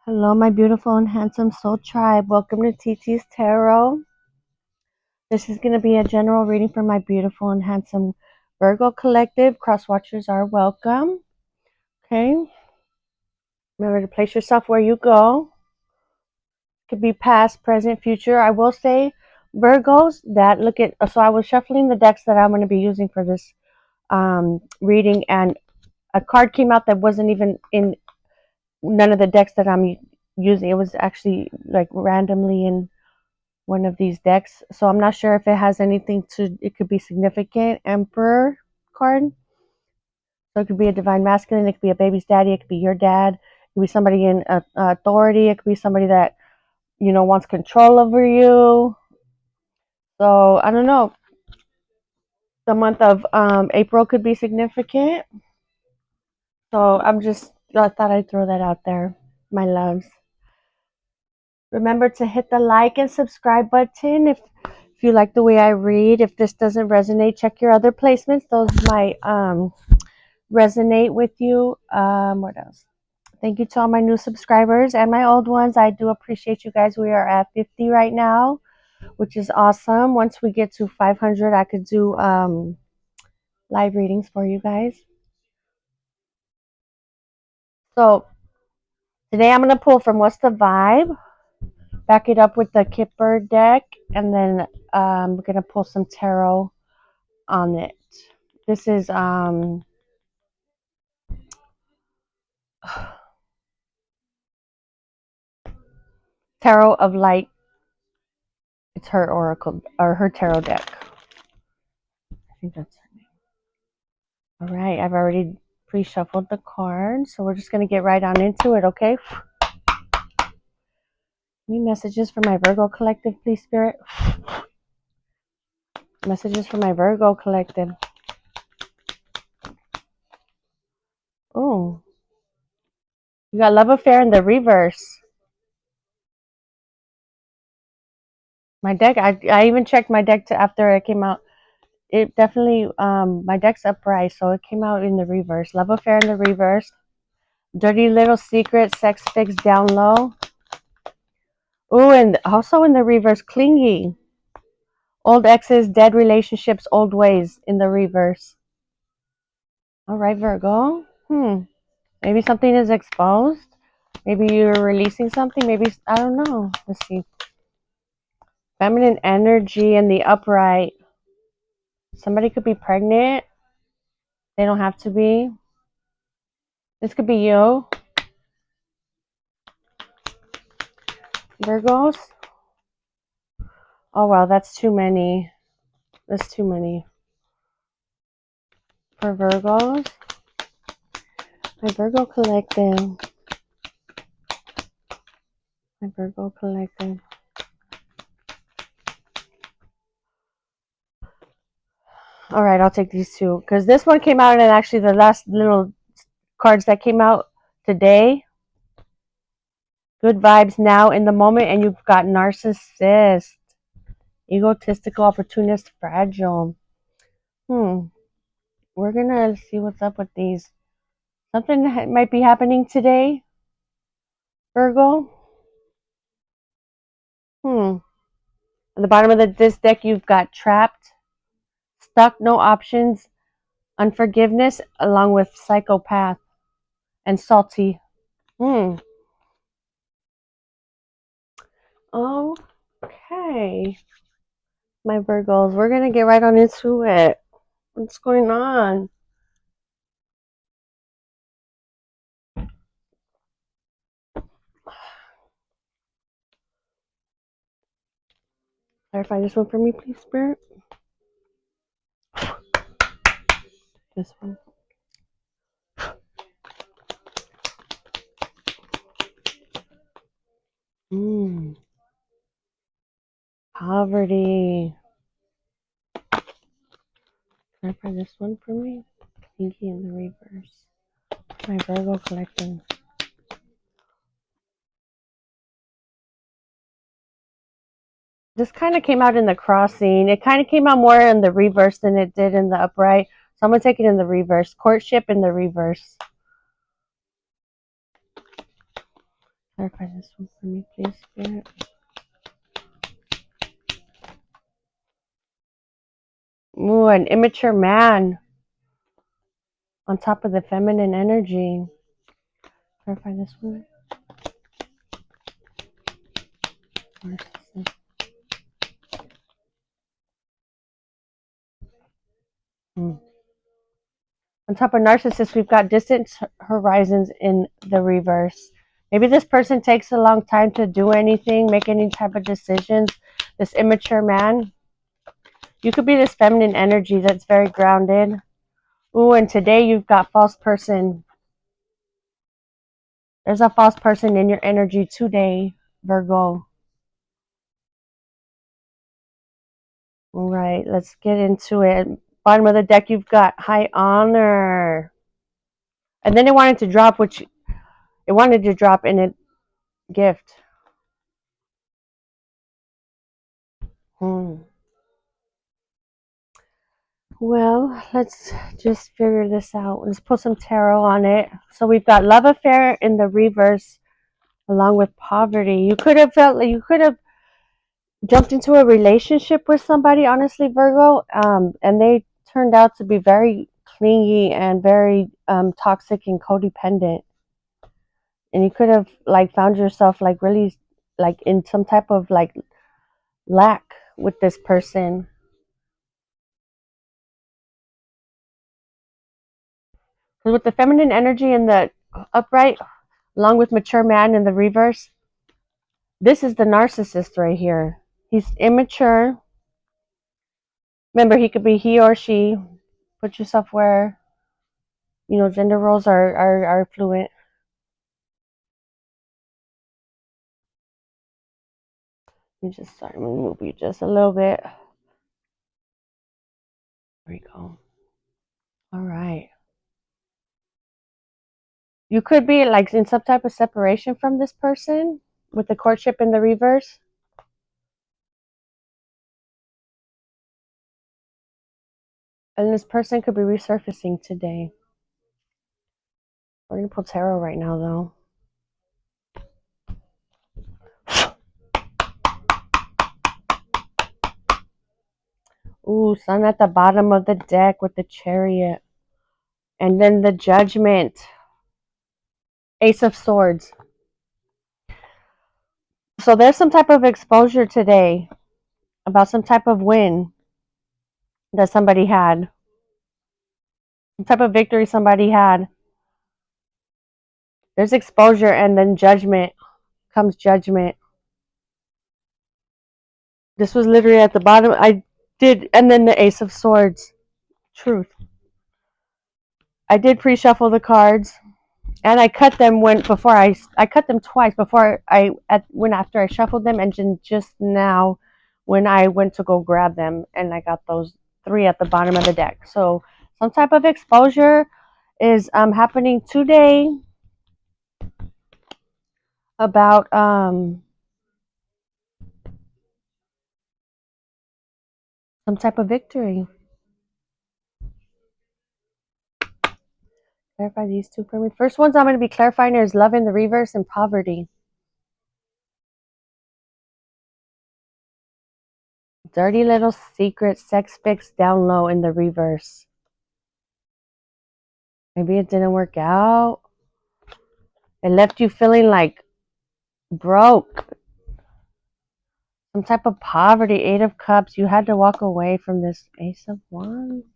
Hello, my beautiful and handsome soul tribe. Welcome to TT's Tarot. This is going to be a general reading for my beautiful and handsome Virgo collective. Cross watchers are welcome. Okay. Remember to place yourself where you go. Could be past, present, future. I will say, Virgos, that look at. So I was shuffling the decks that I'm going to be using for this reading, and a card came out that wasn't even in none of the decks that I'm using. It was actually like randomly in one of these decks. So I'm not sure if it has anything to, it could be significant. Emperor card. So it could be a divine masculine. It could be a baby's daddy. It could be your dad. It could be somebody in authority. It could be somebody that, wants control over you. So I don't know. The month of April could be significant. So I thought I'd throw that out there, my loves. Remember to hit the like and subscribe button if you like the way I read. If this doesn't resonate, check your other placements. Those might resonate with you. What else? Thank you to all my new subscribers and my old ones. I do appreciate you guys. We are at 50 right now, which is awesome. Once we get to 500, I could do live readings for you guys. So today I'm going to pull from What's the Vibe, back it up with the Kipper deck, and then we're going to pull some tarot on it. This is Tarot of Light. It's her oracle or her tarot deck. I think that's her name. All right, I've already pre-shuffled the cards, so we're just going to get right on into it, okay? Any messages for my Virgo collective, please, Spirit? Messages for my Virgo collective. Oh, you got love affair in the reverse. My deck, I even checked my deck after it came out. It definitely, my deck's upright, so it came out in the reverse. Love affair in the reverse. Dirty little secret, sex fix down low. Oh, and also in the reverse, clingy. Old exes, dead relationships, old ways in the reverse. All right, Virgo. Maybe something is exposed. Maybe you're releasing something. Maybe, I don't know. Let's see. Feminine energy in the upright. Somebody could be pregnant. They don't have to be. This could be you. Virgos. Oh, wow. That's too many. That's too many. For Virgos. My Virgo collective. My Virgo collective. All right, I'll take these two because this one came out, and actually the last little cards that came out today. Good vibes now in the moment, and you've got narcissist, egotistical, opportunist, fragile. We're gonna see what's up with these. Something might be happening today, Virgo. At the bottom of this deck, you've got trapped, stuck, no options, unforgiveness, along with psychopath and salty. Okay, my Virgos, we're gonna get right on into it. What's going on? Clarify this one for me, please, Spirit. This one. Poverty. Clarify this one for me. Pinky in the reverse. My Virgo collecting. This kind of came out in the crossing. It kind of came out more in the reverse than it did in the upright. So I'm going to take it in the reverse. Courtship in the reverse. Clarify this one for me, please, Spirit. Ooh, an immature man on top of the feminine energy. Clarify this one. On top of narcissist, we've got distant horizons in the reverse. Maybe this person takes a long time to do anything, make any type of decisions. This immature man. You could be this feminine energy that's very grounded. Ooh, and today you've got false person. There's a false person in your energy today, Virgo. All right, let's get into it. Bottom of the deck, you've got high honor. And then it wanted to drop, which it wanted to drop in a gift. Well, let's just figure this out. Let's put some tarot on it. So we've got love affair in the reverse along with poverty. You could have felt like you could have jumped into a relationship with somebody, honestly, Virgo, and they turned out to be very clingy and very toxic and codependent. And you could have like found yourself like really like in some type of like lack with this person. Because with the feminine energy in the upright, along with mature man in the reverse, this is the narcissist right here. He's immature. Remember, he could be he or she. Put yourself where, gender roles are fluent. Let me just start to move you just a little bit. There we go. All right. You could be like in some type of separation from this person with the courtship in the reverse. And this person could be resurfacing today. We're going to pull tarot right now, though. Ooh, sun at the bottom of the deck with the chariot. And then the judgment. Ace of Swords. So there's some type of exposure today about some type of win that somebody had. Some type of victory somebody had. There's exposure and then judgment. Comes judgment. This was literally at the bottom. And then the Ace of Swords. Truth. I did pre-shuffle the cards. And I cut them I cut them twice before when after I shuffled them, and then just now when I went to go grab them, and I got those three at the bottom of the deck. So some type of exposure is happening today about some type of victory. Clarify these two for me. First ones I'm going to be clarifying is love in the reverse and poverty. Dirty little secret sex fix down low in the reverse. Maybe it didn't work out. It left you feeling like broke. Some type of poverty. Eight of Cups. You had to walk away from this Ace of Wands.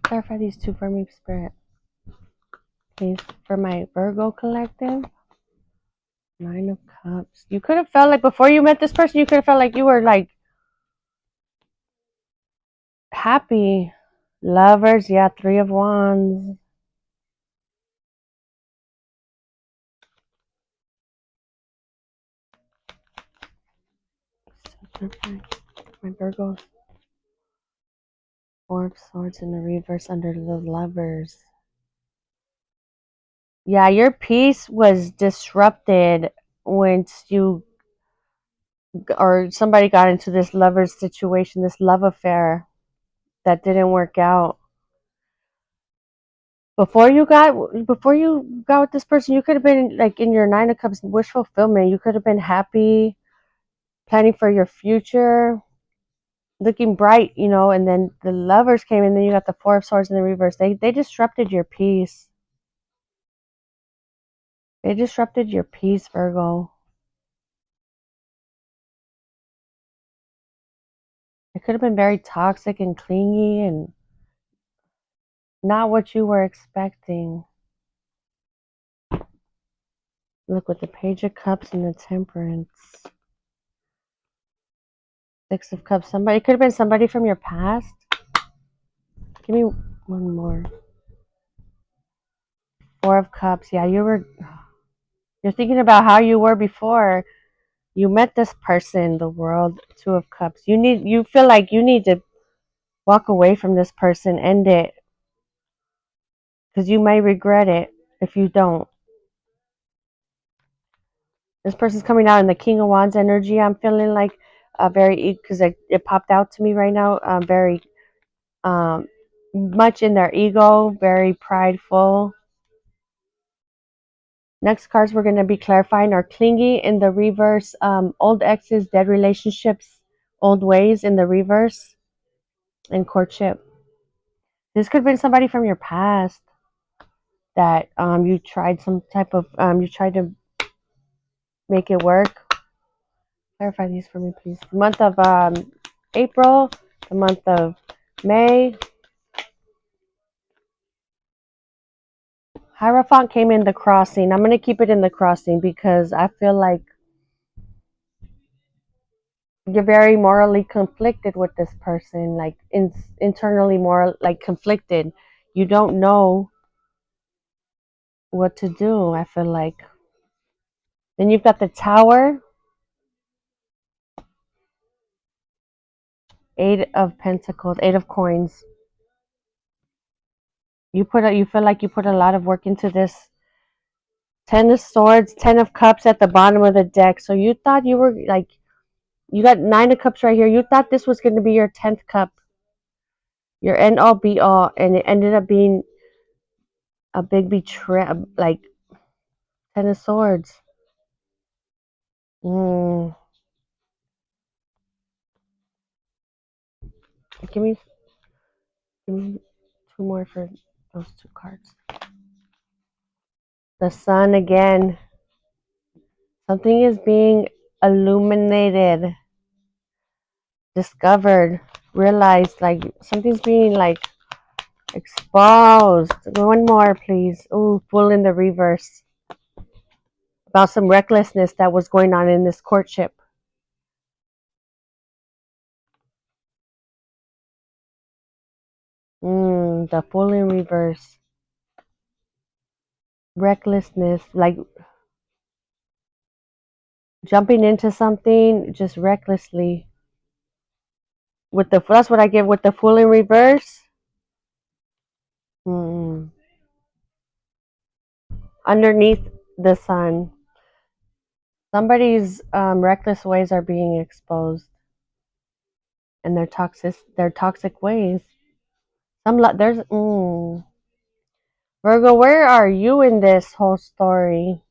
Clarify these two for me, Spirit. Please, for my Virgo collective. Nine of Cups. You could have felt like before you met this person, you could have felt like you were like happy. Lovers. Yeah, Three of Wands. My Virgos. Four of Swords in the reverse under the Lovers. Yeah, your peace was disrupted once you or somebody got into this lover's situation, this love affair that didn't work out. Before you got with this person, you could have been like in your Nine of Cups wish fulfillment. You could have been happy, planning for your future, looking bright, and then the Lovers came, and then you got the Four of Swords in the reverse. They disrupted your peace. They disrupted your peace, Virgo. It could have been very toxic and clingy and not what you were expecting. Look, with the Page of Cups and the Temperance. Six of Cups. It could have been somebody from your past. Give me one more. Four of Cups. Yeah, you're thinking about how you were before you met this person, the world. Two of Cups. You feel like you need to walk away from this person, end it, because you may regret it if you don't. This person's coming out in the King of Wands energy. I'm feeling like because it popped out to me right now. Very much in their ego, very prideful. Next cards we're going to be clarifying are clingy in the reverse, old exes, dead relationships, old ways in the reverse, and courtship. This could have been somebody from your past that you tried you tried to make it work. Clarify these for me, please. The month of April, the month of May. Hierophant came in the crossing. I'm going to keep it in the crossing because I feel like you're very morally conflicted with this person, like internally like conflicted. You don't know what to do, I feel like. Then you've got the Tower, Eight of Pentacles, Eight of Coins. You feel like you put a lot of work into this. Ten of Swords, Ten of Cups at the bottom of the deck. So you thought you were like, you got Nine of Cups right here. You thought this was going to be your 10th cup, your end all be all, and it ended up being a big betrayal, like Ten of Swords. Mm. Give me, give me two more for those two cards. The Sun again. Something is being illuminated, discovered, realized. Like something's being like exposed. One more, please. Ooh, Fool in the reverse. About some recklessness that was going on in this courtship. The Fool in reverse. Recklessness, like jumping into something just recklessly. That's what I get with the Fool in reverse. Underneath the Sun, somebody's reckless ways are being exposed, and their toxic ways. There's Virgo. Where are you in this whole story?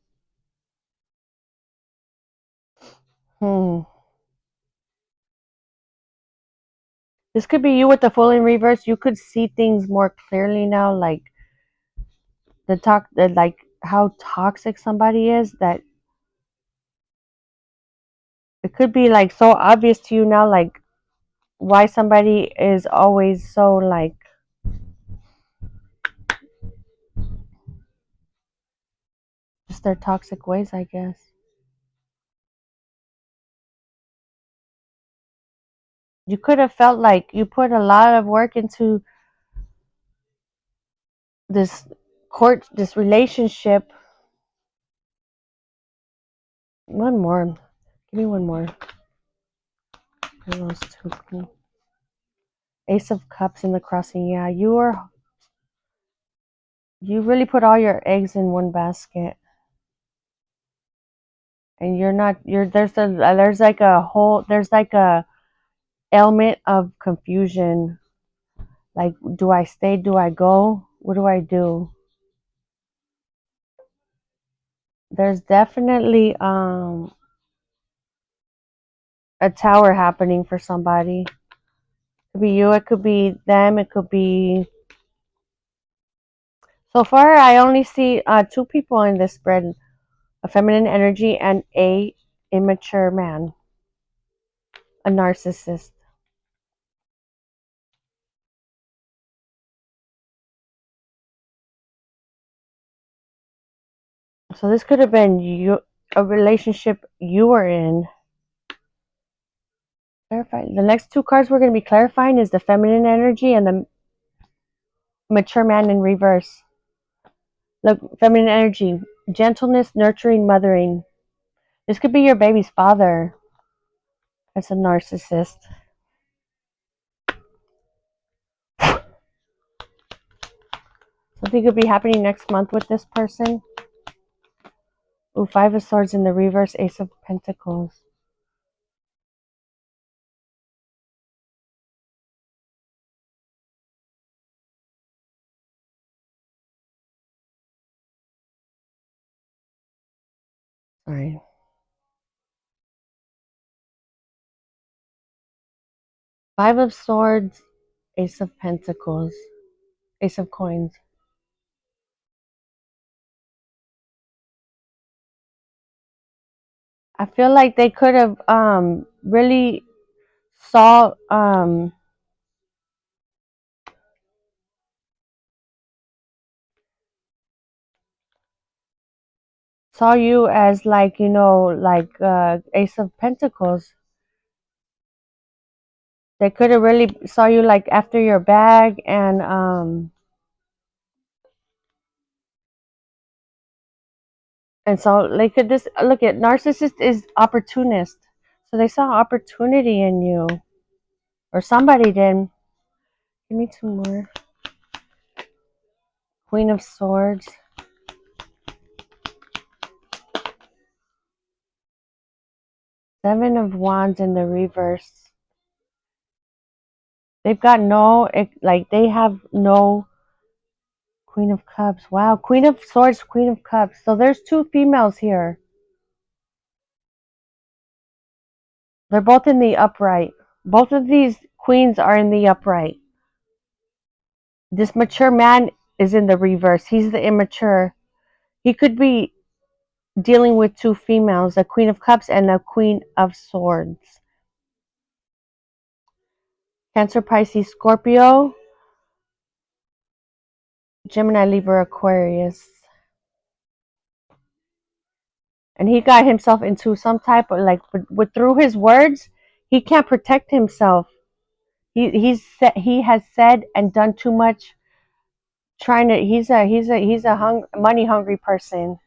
This could be you with the Fool in reverse. You could see things more clearly now, like like how toxic somebody is, that it could be like so obvious to you now, like why somebody is always so like just their toxic ways, I guess. You could have felt like you put a lot of work into this relationship. One more. Give me one more. Those two. Ace of Cups in the crossing. Yeah, you really put all your eggs in one basket. And there's like a element of confusion. Like, do I stay? Do I go? What do I do? There's definitely a tower happening for somebody. It could be you, it could be them, it could be. So far, I only see two people in this spread: a feminine energy and a immature man, a narcissist. So this could have been you, a relationship you were in. Clarify. The next two cards we're going to be clarifying is the feminine energy and the mature man in reverse. Look, feminine energy, gentleness, nurturing, mothering. This could be your baby's father. That's a narcissist. Something could be happening next month with this person. Ooh, Five of Swords in the reverse, Ace of Pentacles. Sorry. Five of Swords, Ace of Pentacles, Ace of Coins. I feel like they could have really saw saw you as like, you know, like Ace of Pentacles. They could have really saw you like after your bag, and so they could just look at narcissist is opportunist. So they saw opportunity in you, or somebody did. Give me two more. Queen of Swords. Seven of Wands in the reverse. They've got no, like they have no Queen of Cups. Wow. Queen of Swords, Queen of Cups. So there's two females here. They're both in the upright. Both of these queens are in the upright. This mature man is in the reverse. He's the immature. He could be dealing with two females, a Queen of Cups and a Queen of Swords. Cancer, Pisces, Scorpio, Gemini, Libra, Aquarius. And he got himself into some type of like with through his words, he can't protect himself. He has said and done too much trying to he's a money hungry person.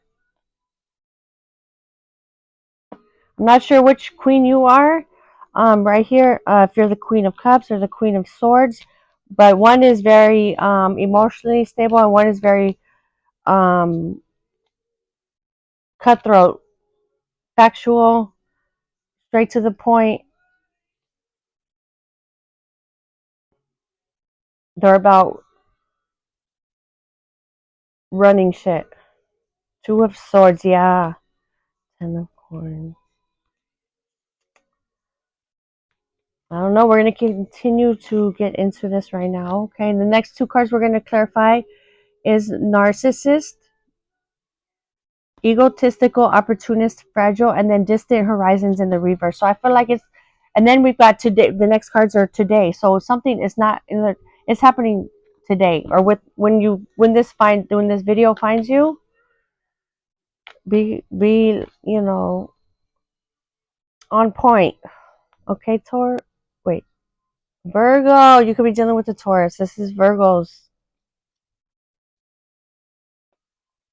I'm not sure which queen you are. Right here, if you're the Queen of Cups or the Queen of Swords, but one is very emotionally stable and one is very um, cutthroat, factual, straight to the point. They're about running shit. Two of Swords, yeah. Ten of Coins. I don't know. We're going to continue to get into this right now. Okay. And the next two cards we're going to clarify is Narcissist, Egotistical, Opportunist, Fragile, and then Distant Horizons in the reverse. So I feel like it's, and then we've got today. The next cards are today. So something is not in the, it's happening today, or with when this video finds you, be you know, on point. Okay, wait, Virgo, you could be dealing with the Taurus. This is Virgos.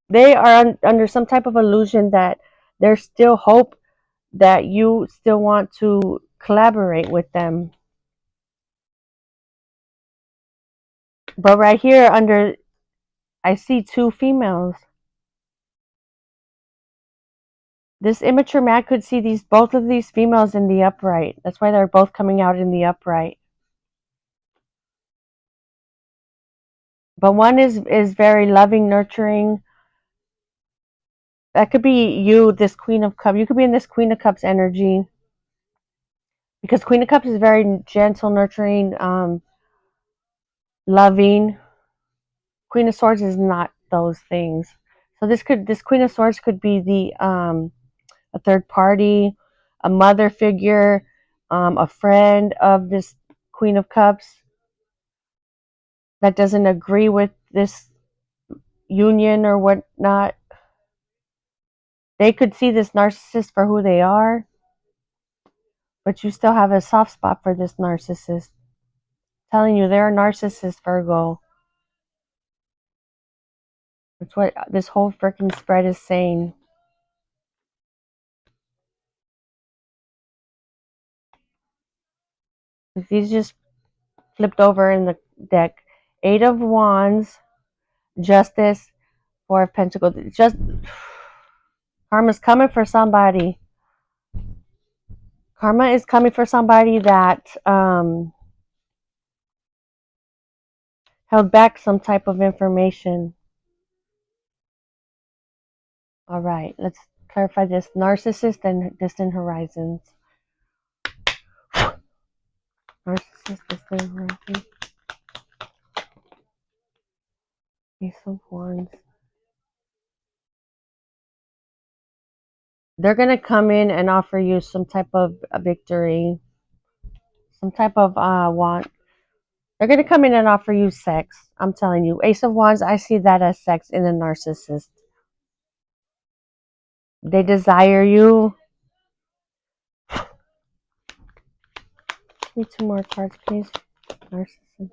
They are under some type of illusion that there's still hope, that you still want to collaborate with them. But right here I see two females. This immature man could see both of these females in the upright. That's why they're both coming out in the upright. But one is very loving, nurturing, That could be you, this Queen of Cups. You could be in this Queen of Cups energy. Because Queen of Cups is very gentle, nurturing, loving. Queen of Swords is not those things. So this Queen of Swords could be the a third party, a mother figure, a friend of this Queen of Cups that doesn't agree with this union or whatnot. They could see this narcissist for who they are, but you still have a soft spot for this narcissist. Telling you they're a narcissist, Virgo. That's what this whole freaking spread is saying. These just flipped over in the deck. Eight of Wands, Justice, Four of Pentacles. Just karma's coming for somebody. Karma is coming for somebody that held back some type of information. All right, let's clarify this. Narcissist and distant horizons. Narcissist, distant horizons. Ace of Wands. They're going to come in and offer you some type of victory, some type of want. They're going to come in and offer you sex. I'm telling you. Ace of Wands, I see that as sex in a narcissist. They desire you. Give me two more cards, please. Narcissist.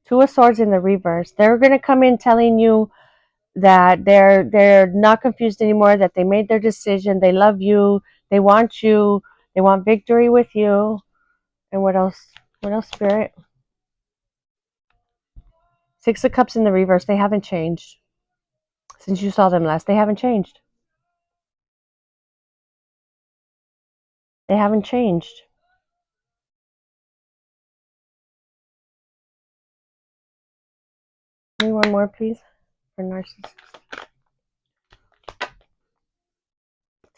Two of Swords in the reverse. They're going to come in telling you that they're not confused anymore, that they made their decision, they love you, they want victory with you. And what else? What else, Spirit? Six of Cups in the reverse. They haven't changed since you saw them last. They haven't changed. They haven't changed. Give me one more, please, for narcissist.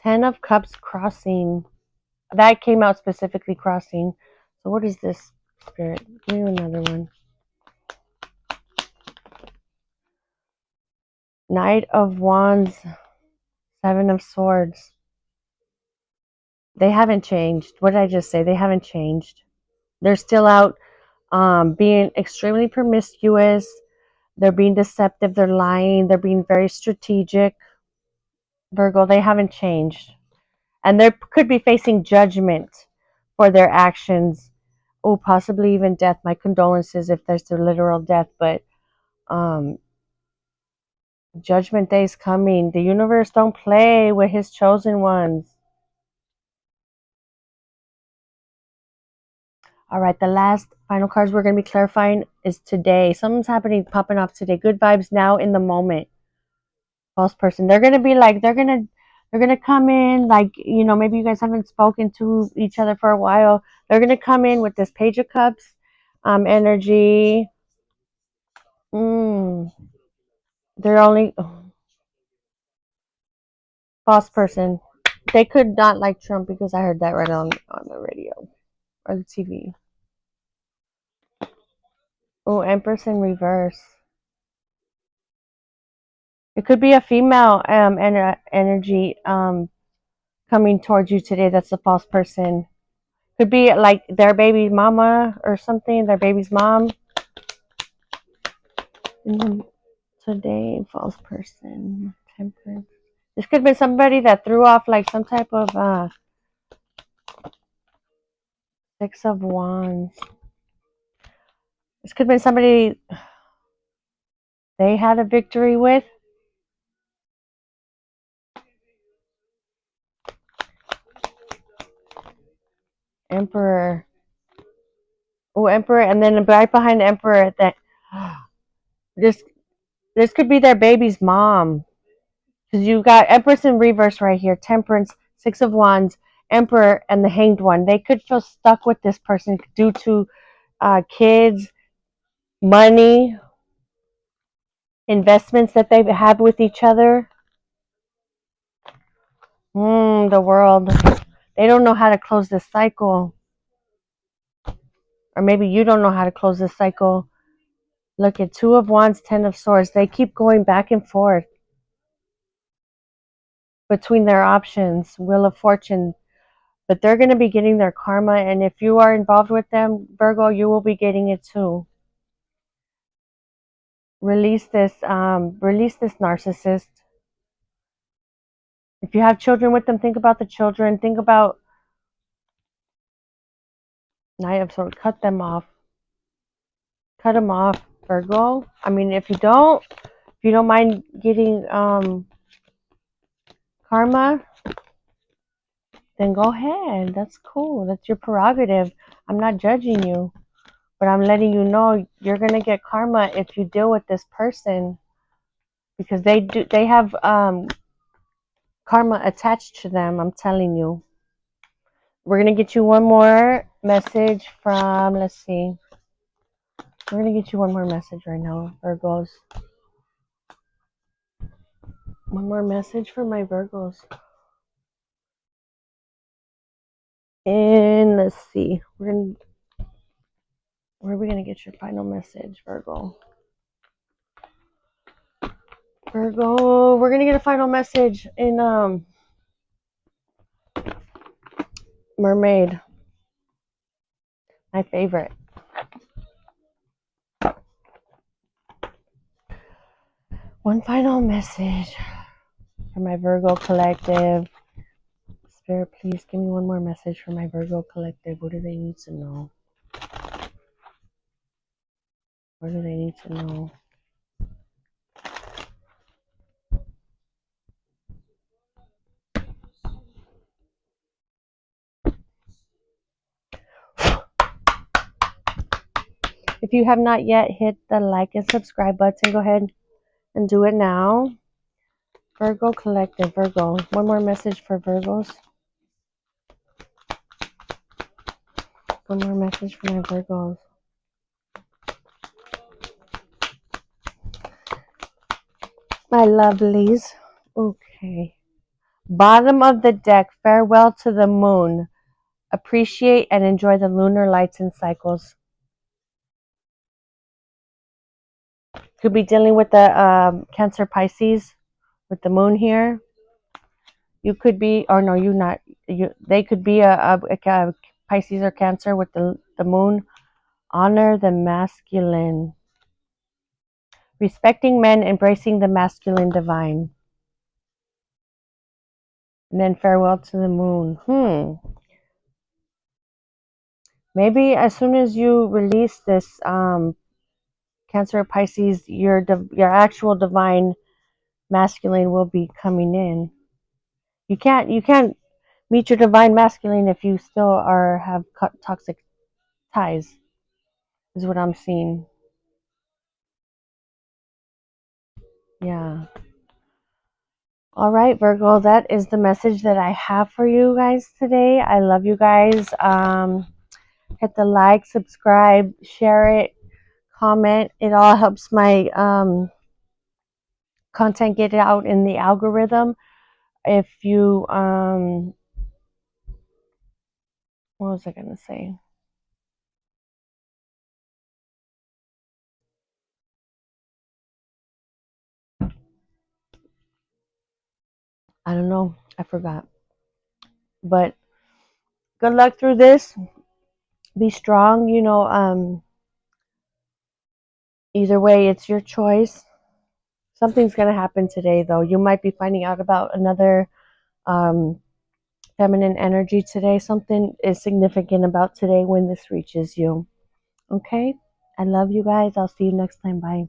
Ten of Cups crossing. That came out specifically crossing. So what is this, Spirit? Give me another one. Knight of Wands, Seven of Swords. They haven't changed. What did I just say? They haven't changed. They're still out being extremely promiscuous. They're being deceptive. They're lying. They're being very strategic. Virgo, they haven't changed. And they could be facing judgment for their actions. Oh, possibly even death. My condolences if there's a literal death. But Judgment Day is coming. The universe don't play with his chosen ones. All right, the last final cards we're going to be clarifying is today. Something's happening, popping off today. Good vibes now in the moment. False person. They're going to be like, they're going to come in like, you know, maybe you guys haven't spoken to each other for a while. They're going to come in with this Page of Cups energy. They're only false person. They could not like Trump because I heard that right on the radio or the TV. Oh, Empress in reverse. It could be a female energy coming towards you today. That's a false person. Could be like their baby mama or something. Their baby's mom. Today, false person. Temperance. This could be somebody that threw off like some type of Six of Wands. This could be somebody they had a victory with. Emperor. Oh, Emperor, and then right behind the Emperor, that this could be their baby's mom. Because you got Empress in reverse right here, Temperance, Six of Wands, Emperor, and the Hanged One. They could feel stuck with this person due to kids, money, investments that they've had with each other. The world. They don't know how to close this cycle. Or maybe you don't know how to close this cycle. Look at Two of Wands, Ten of Swords. They keep going back and forth between their options. Wheel of Fortune. But they're going to be getting their karma. And if you are involved with them, Virgo, you will be getting it too. Release this narcissist. If you have children with them, think about the children. Think about Knight of Swords. Cut them off. Cut them off, Virgo. I mean, if you don't mind getting karma, then go ahead. That's cool. That's your prerogative. I'm not judging you, but I'm letting you know you're gonna get karma if you deal with this person, because they have karma attached to them. I'm telling you. We're gonna get you one more message from. Let's see. We're gonna get you one more message right now, Virgos. One more message for my Virgos. And let's see. Where are we gonna get your final message, Virgo? Virgo, we're gonna get a final message in Mermaid. My favorite. One final message for my Virgo collective. Spirit, please give me one more message for my Virgo collective. What do they need to know? What do they need to know? If you have not yet hit the like and subscribe button, go ahead and do it now. Virgo collective, Virgo. One more message for Virgos. One more message for my Virgos. My lovelies. Okay. Bottom of the deck. Farewell to the moon. Appreciate and enjoy the lunar lights and cycles. Could be dealing with the Cancer Pisces with the moon here. You could be, or no, you not. They could be a Pisces or Cancer with the moon. Honor the masculine. Respecting men, embracing the masculine divine. And then farewell to the moon. Maybe as soon as you release this Cancer or Pisces, your actual divine masculine will be coming in. You can't meet your divine masculine if you still have toxic ties, is what I'm seeing. Yeah. All right, Virgo, that is the message that I have for you guys today. I love you guys. Hit the like, subscribe, share it, comment. It all helps my content get out in the algorithm. If you what was I gonna say? I don't know. I forgot. But good luck through this. Be strong. Either way, it's your choice. Something's gonna happen today, though. You might be finding out about another feminine energy today. Something is significant about today when this reaches you. Okay? I love you guys. I'll see you next time. Bye.